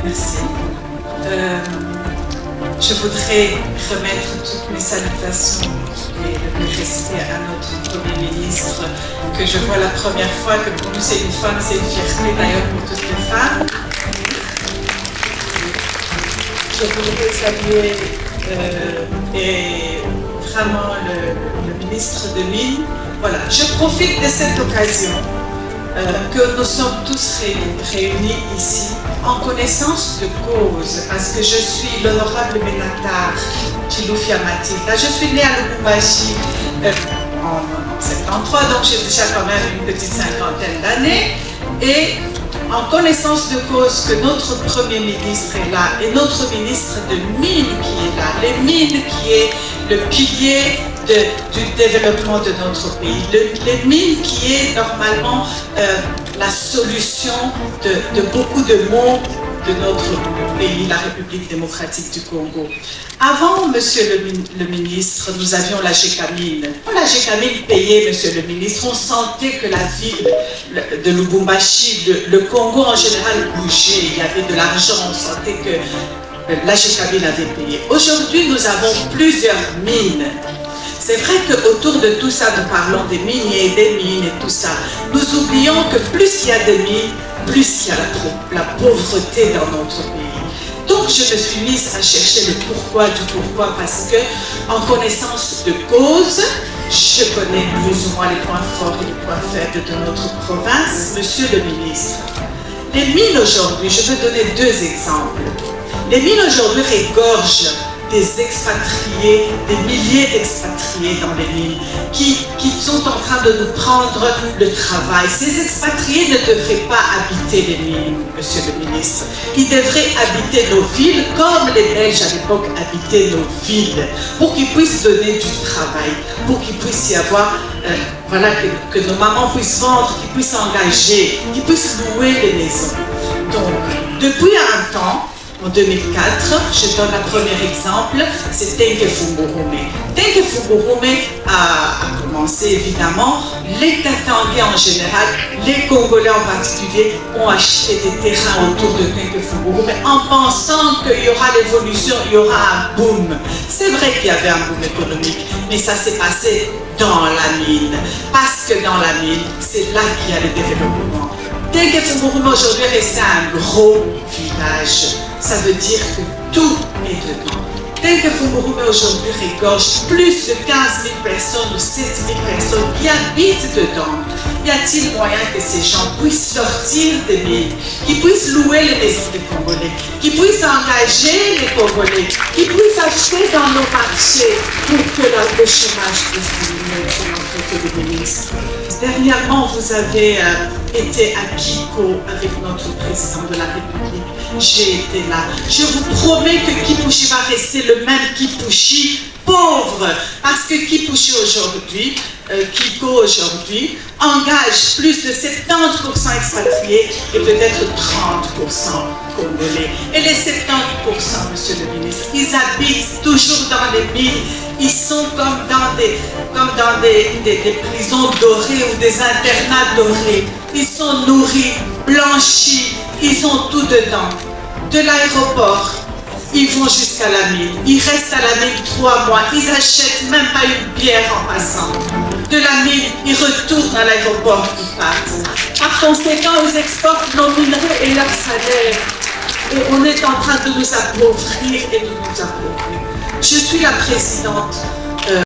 Merci. Je voudrais remettre toutes mes salutations et le respect à notre Premier ministre, que je vois la première fois, que pour nous c'est une femme, c'est une fierté d'ailleurs pour toutes les femmes. Je voudrais saluer et vraiment le ministre de Mines. Voilà, je profite de cette occasion que nous sommes tous réunis ici en connaissance de cause, parce que je suis l'honorable Benatar Chiloufia Matilda. Je suis née à Lubumbashi en 1973, donc j'ai déjà quand même une petite cinquantaine d'années. Et en connaissance de cause que notre Premier ministre est là et notre ministre de Mines qui est là, les mines qui est le pilier du développement de notre pays, les mines qui est normalement la solution de beaucoup de maux de notre pays, la République démocratique du Congo. Avant, monsieur le ministre, nous avions la GECAMINE. La GECAMINE payait, monsieur le ministre, on sentait que la ville de Lubumbashi, le Congo en général bougeait, il y avait de l'argent, on sentait que la GECAMINE avait payé. Aujourd'hui, nous avons plusieurs mines. C'est vrai qu'autour de tout ça, nous parlons des miniers, des mines et tout ça. Nous oublions que plus il y a de mines, plus il y a la pauvreté dans notre pays. Donc je me suis mise à chercher le pourquoi du pourquoi, parce que en connaissance de cause, je connais plus ou moins les points forts et les points faibles de notre province. Monsieur le ministre, les mines aujourd'hui, je veux donner deux exemples. Les mines aujourd'hui régorgent des expatriés, des milliers d'expatriés dans les mines qui sont en train de nous prendre le travail. Ces expatriés ne devraient pas habiter les mines, monsieur le ministre. Ils devraient habiter nos villes comme les Belges à l'époque habitaient nos villes, pour qu'ils puissent donner du travail, pour qu'il puisse y avoir, voilà, que nos mamans puissent vendre, qu'ils puissent engager, qu'ils puissent louer les maisons. Donc, depuis un temps, en 2004, je donne un premier exemple, c'est Tenke Fungurume. Tenke Fungurume a commencé évidemment, les Katangais en général, les Congolais en particulier, ont acheté des terrains autour de Tenke Fungurume en pensant qu'il y aura l'évolution, il y aura un boom. C'est vrai qu'il y avait un boom économique, mais ça s'est passé dans la mine. Parce que dans la mine, c'est là qu'il y a le développement. Tenke Fungurume aujourd'hui est resté un gros village. Ça veut dire que tout est dedans. Tenke Fungurume aujourd'hui régorge plus de 15 000 personnes ou 7 000 personnes qui habitent dedans. Y a-t-il moyen que ces gens puissent sortir des mines, qu'ils puissent louer les maisons des Congolais, qu'ils puissent engager les Congolais, qu'ils puissent acheter dans nos marchés pour que le chômage puisse diminuer, selon le ministre? Dernièrement, vous avez été à Kiko avec notre président de la République. J'ai été là. Je vous promets que Kipushi va rester le même Kipushi pauvre. Parce que Kipushi aujourd'hui, Kiko aujourd'hui, engage plus de 70% expatriés et peut-être 30% congolais. Et les 70%, monsieur le ministre, ils habitent toujours dans les mines. Ils sont comme dans des prisons dorées ou des internats dorés. Ils sont nourris, blanchis, ils ont tout dedans. De l'aéroport, ils vont jusqu'à la mine. Ils restent à la mine 3 mois. Ils n'achètent même pas une bière en passant. De la mine, ils retournent à l'aéroport, ils partent. Par conséquent, ils exportent nos minerais et leurs salaires. Et on est en train de nous appauvrir et de nous appauvrir. Je suis la présidente